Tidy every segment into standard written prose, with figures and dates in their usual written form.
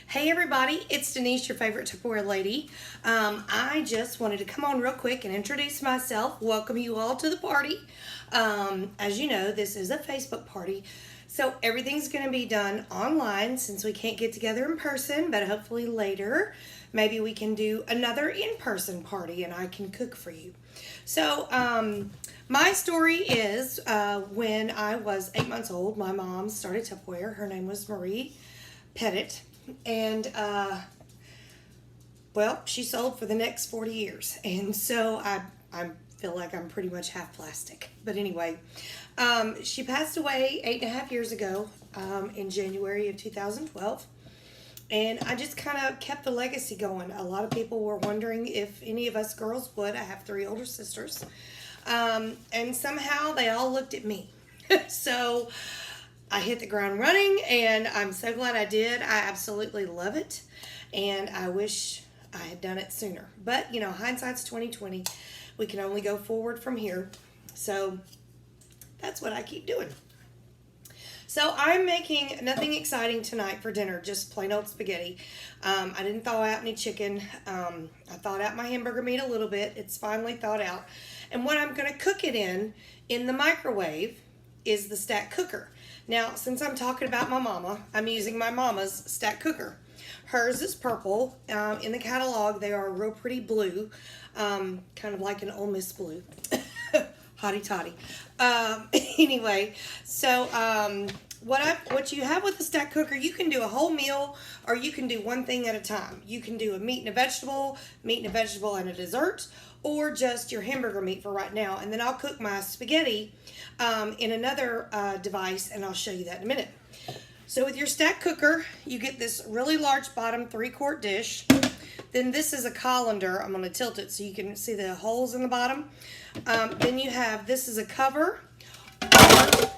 Hey everybody, it's Denise, your favorite Tupperware lady. I just wanted to come on real quick and introduce myself, welcome you all to the party. As you know, this is a Facebook party, so everything's going to be done online since we can't get together in person, but hopefully later, maybe we can do another in-person party and I can cook for you. So, my story is when I was 8 months old, my mom started Tupperware. Her name was Marie Pettit. And well, she sold for the next 40 years, and so I feel like I'm pretty much half plastic. But anyway, she passed away 8.5 years ago in January of 2012, and I just kind of kept the legacy going. A lot of people were wondering if any of us girls would. I have 3 older sisters, and somehow they all looked at me. So I hit the ground running, and I'm so glad I did. I absolutely love it, and I wish I had done it sooner. But, you know, hindsight's 2020. We can only go forward from here. So that's what I keep doing. So I'm making nothing exciting tonight for dinner, just plain old spaghetti. I didn't thaw out any chicken. I thawed out my hamburger meat a little bit. It's finally thawed out. And what I'm going to cook it in the microwave, is the stack cooker. Now, since I'm talking about my mama, I'm using my mama's stack cooker. Hers is purple. In the catalog, they are real pretty blue, kind of like an Ole Miss blue. Hotty toddy. Anyway, so what you have with the stack cooker, you can do a whole meal, or you can do one thing at a time. You can do a meat and a vegetable and a dessert, or just your hamburger meat for right now. And then I'll cook my spaghetti in another device, and I'll show you that in a minute. So with your stack cooker, you get this really large bottom 3-quart dish. Then this is a colander. I'm going to tilt it so you can see the holes in the bottom. Then you have, this is a cover.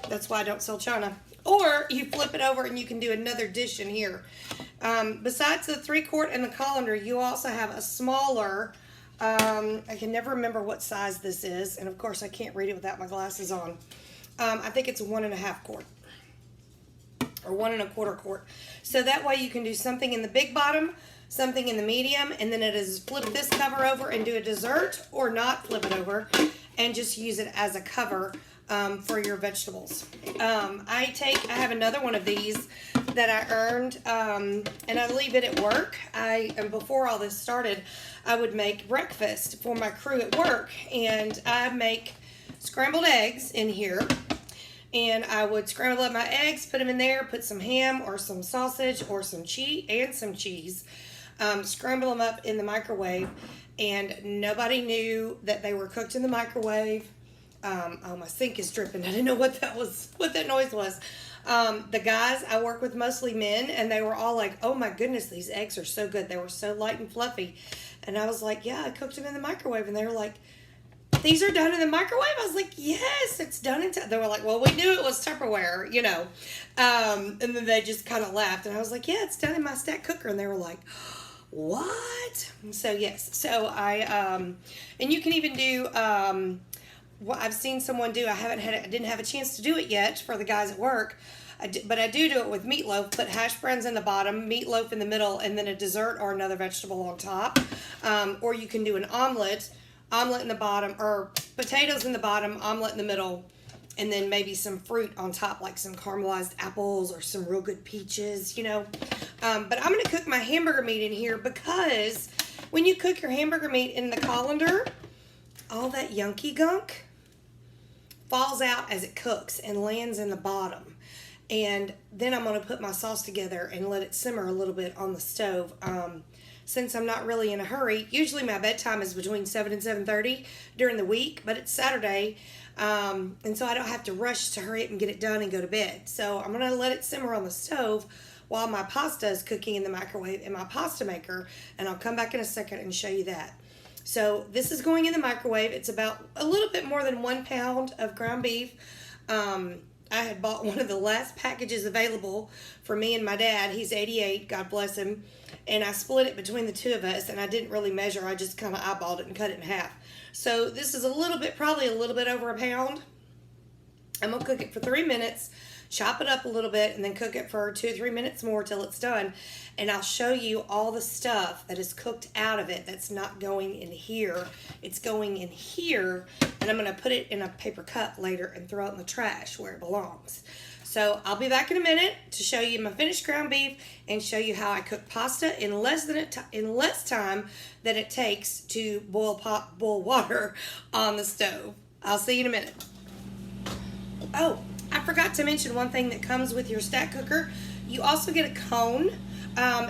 That's why I don't sell china. Or you flip it over and you can do another dish in here. Besides the 3-quart and the colander, you also have a smaller, I can never remember what size this is, and of course I can't read it without my glasses on. I think it's a 1.5 quart or 1.25 quart. So that way you can do something in the big bottom, something in the medium, and then it is flip this cover over and do a dessert, or not flip it over and just use it as a cover for your vegetables. I have another one of these that I earned, and I leave it at work. And before all this started, I would make breakfast for my crew at work, and I make scrambled eggs in here, and I would scramble up my eggs, put them in there, put some ham or some sausage or some cheese, scramble them up in the microwave, and nobody knew that they were cooked in the microwave. Oh, my sink is dripping. I didn't know what that noise was. The guys, I work with mostly men, and they were all like, oh my goodness, these eggs are so good. They were so light and fluffy. And I was like, yeah, I cooked them in the microwave. And they were like, these are done in the microwave? I was like, yes, it's done in they were like, well, we knew it was Tupperware, you know. And then they just kind of laughed. And I was like, yeah, it's done in my stack cooker. And they were like, what? So yes, so and you can even do what I've seen someone do. I didn't have a chance to do it yet for the guys at work, but I do it with meatloaf. Put hash browns in the bottom, meatloaf in the middle, and then a dessert or another vegetable on top. Or you can do an omelet in the bottom, or potatoes in the bottom, omelet in the middle, and then maybe some fruit on top, like some caramelized apples or some real good peaches, you know. But I'm going to cook my hamburger meat in here, because when you cook your hamburger meat in the colander, all that yunky gunk falls out as it cooks and lands in the bottom. And then I'm going to put my sauce together and let it simmer a little bit on the stove. Since I'm not really in a hurry, usually my bedtime is between 7 and 7:30 during the week, but it's Saturday, and so I don't have to rush to hurry up and get it done and go to bed. So I'm going to let it simmer on the stove while my pasta is cooking in the microwave in my pasta maker, and I'll come back in a second and show you that. So this is going in the microwave. It's about a little bit more than 1 pound of ground beef. I had bought one of the last packages available for me and my dad. He's 88, God bless him. And I split it between the two of us, and I didn't really measure. I just kind of eyeballed it and cut it in half. So this is probably a little bit over 1 pound. I'm going to cook it for 3 minutes. chop it up a little bit, and then cook it for 2 or 3 minutes more till it's done. And I'll show you all the stuff that is cooked out of it that's not going in here. It's going in here, and I'm going to put it in a paper cup later and throw it in the trash where it belongs. So I'll be back in a minute to show you my finished ground beef and show you how I cook pasta in less time than it takes to boil water on the stove. I'll see you in a minute. Oh, I forgot to mention one thing that comes with your stack cooker. You also get a cone.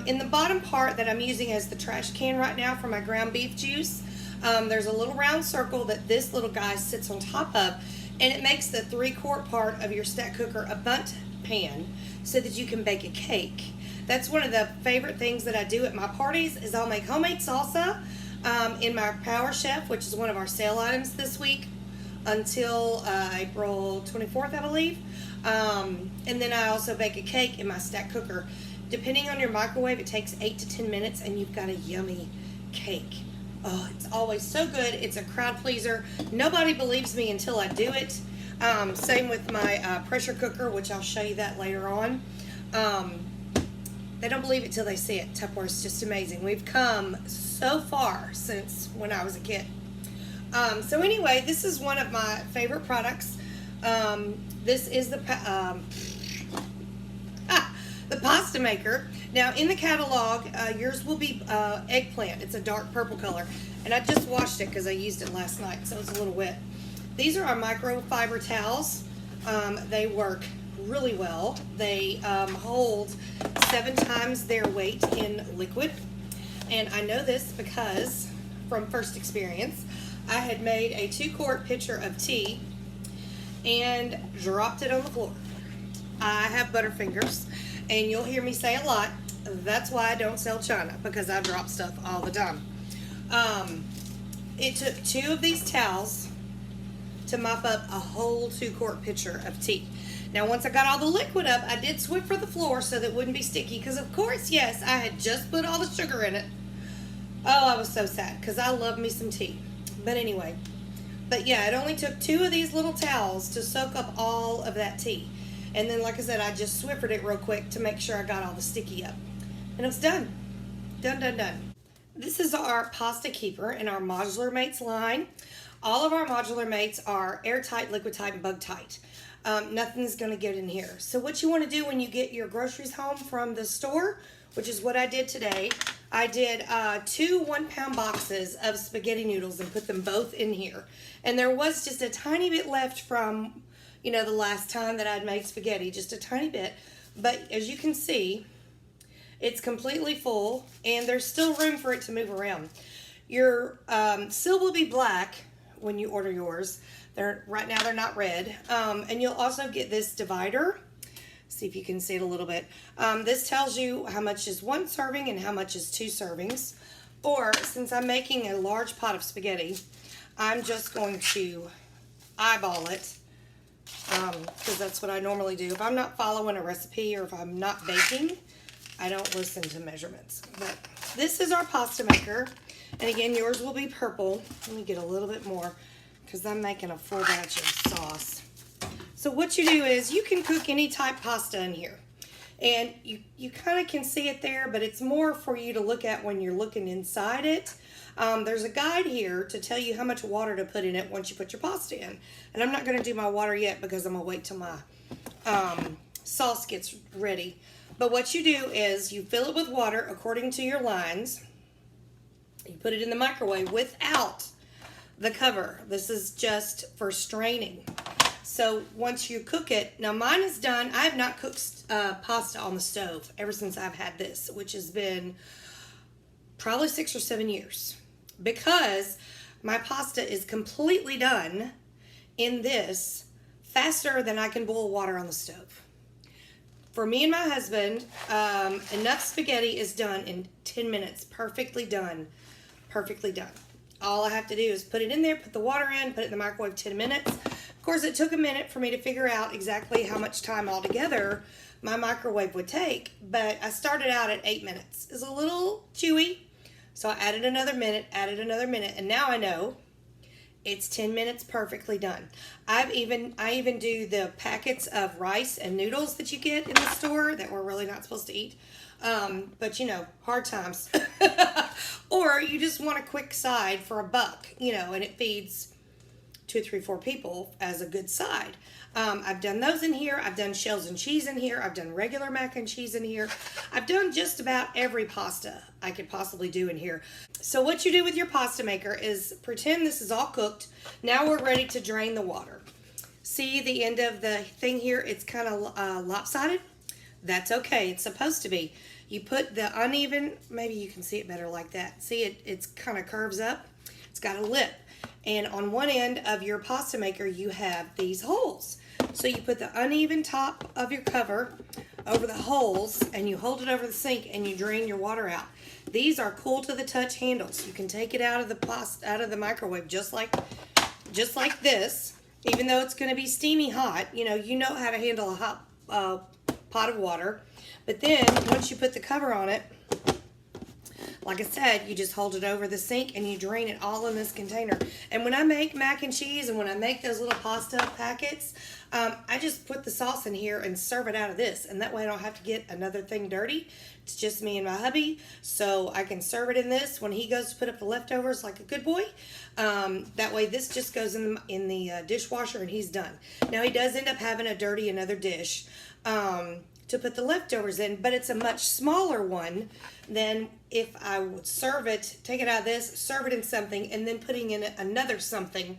In the bottom part that I'm using as the trash can right now for my ground beef juice, there's a little round circle that this little guy sits on top of, and it makes the 3-quart part of your stack cooker a bundt pan so that you can bake a cake. That's one of the favorite things that I do at my parties is I'll make homemade salsa in my Power Chef, which is one of our sale items this week until April 24th, I believe. And then I also bake a cake in my stack cooker. Depending on your microwave, it takes 8 to 10 minutes and you've got a yummy cake. Oh, it's always so good. It's a crowd pleaser. Nobody believes me until I do it. Same with my pressure cooker, which I'll show you that later on. They don't believe it till they see it. Tupperware is just amazing. We've come so far since when I was a kid. So anyway, this is one of my favorite products. This is the pasta maker. Now in the catalog, yours will be eggplant. It's a dark purple color. And I just washed it because I used it last night, so it's a little wet. These are our microfiber towels. They work really well. They hold 7 times their weight in liquid. And I know this because from first experience, I had made a 2-quart pitcher of tea and dropped it on the floor. I have butterfingers, and you'll hear me say a lot, that's why I don't sell China, because I drop stuff all the time. It took 2 of these towels to mop up a whole 2-quart pitcher of tea. Now once I got all the liquid up, I did Swiffer the floor so that it wouldn't be sticky, because of course, yes, I had just put all the sugar in it. Oh, I was so sad, because I love me some tea. But anyway, but yeah, it only took 2 of these little towels to soak up all of that tea. And then, like I said, I just Swiffered it real quick to make sure I got all the sticky up. And it was done. Done. This is our pasta keeper in our Modular Mates line. All of our Modular Mates are airtight, liquid tight, and bug tight. Nothing's going to get in here. So what you want to do when you get your groceries home from the store, which is what I did today, I did 2 1-pound boxes of spaghetti noodles and put them both in here. And there was just a tiny bit left from, you know, the last time that I'd made spaghetti, just a tiny bit. But as you can see, it's completely full, and there's still room for it to move around. Your seal will be black when you order yours. Right now they're not red. And you'll also get this divider. See if you can see it a little bit. This tells you how much is 1 serving and how much is 2 servings. Or, since I'm making a large pot of spaghetti, I'm just going to eyeball it, because that's what I normally do. If I'm not following a recipe or if I'm not baking, I don't listen to measurements. But this is our pasta maker. And again, yours will be purple. Let me get a little bit more because I'm making a full batch of sauce. So what you do is you can cook any type pasta in here. And you kind of can see it there, but it's more for you to look at when you're looking inside it. There's a guide here to tell you how much water to put in it once you put your pasta in. And I'm not going to do my water yet because I'm going to wait till my sauce gets ready. But what you do is you fill it with water according to your lines. You put it in the microwave without the cover. This is just for straining. So once you cook it, now mine is done. I have not cooked pasta on the stove ever since I've had this, which has been probably 6 or 7 years, because my pasta is completely done in this faster than I can boil water on the stove. For me and my husband, enough spaghetti is done in 10 minutes. Perfectly done. Perfectly done. All I have to do is put it in there, put the water in, put it in the microwave 10 minutes. Of course, it took a minute for me to figure out exactly how much time altogether my microwave would take, but I started out at 8 minutes. It's a little chewy, so I added another minute, and now I know It's 10 minutes perfectly done. I even do the packets of rice and noodles that you get in the store that we're really not supposed to eat. But you know, hard times. Or you just want a quick side for $1, you know, and it feeds 2, 3, 4 people as a good side. I've done those in here. I've done shells and cheese in here. I've done regular mac and cheese in here. I've done just about every pasta I could possibly do in here. So what you do with your pasta maker is pretend this is all cooked. Now we're ready to drain the water. See the end of the thing here? It's kind of lopsided. That's okay. It's supposed to be. You put the uneven, maybe you can see it better like that. See, it's kind of curves up. It's got a lip. And on one end of your pasta maker, you have these holes. So you put the uneven top of your cover over the holes, and you hold it over the sink, and you drain your water out. These are cool to the touch handles. You can take it out of the microwave just like this. Even though it's going to be steamy hot, you know how to handle a hot pot of water. But then once you put the cover on it, like I said, you just hold it over the sink and you drain it all in this container. And when I make mac and cheese and when I make those little pasta packets, I just put the sauce in here and serve it out of this. And that way I don't have to get another thing dirty. It's just me and my hubby. So I can serve it in this when he goes to put up the leftovers like a good boy. That way this just goes in the dishwasher and he's done. Now he does end up having to dirty another dish to put the leftovers in, but it's a much smaller one than if I would serve it, take it out of this, serve it in something, and then putting in another something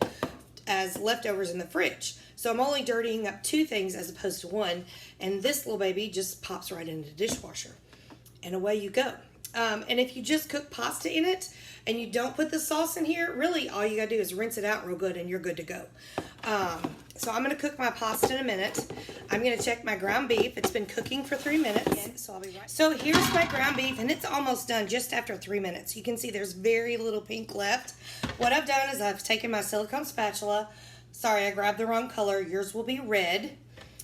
as leftovers in the fridge. So I'm only dirtying up 2 things as opposed to 1, and this little baby just pops right into the dishwasher. And away you go. And if you just cook pasta in it and you don't put the sauce in here, really all you gotta do is rinse it out real good and you're good to go. So I'm gonna cook my pasta in a minute. I'm gonna check my ground beef. It's been cooking for 3 minutes. So I'll be right. So here's my ground beef, and it's almost done just after 3 minutes. You can see there's very little pink left. What I've done is I've taken my silicone spatula. Sorry, I grabbed the wrong color. Yours will be red.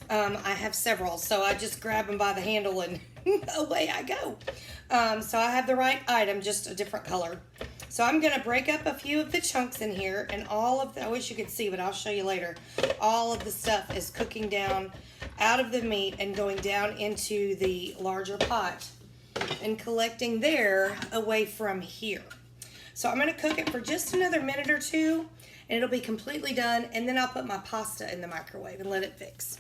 I have several, so I just grab them by the handle and away I go. So I have the right item, just a different color. So I'm going to break up a few of the chunks in here, and all of the, I wish you could see, but I'll show you later. All of the stuff is cooking down out of the meat and going down into the larger pot and collecting there away from here. So I'm going to cook it for just another minute or 2, and it'll be completely done, and then I'll put my pasta in the microwave and let it fix.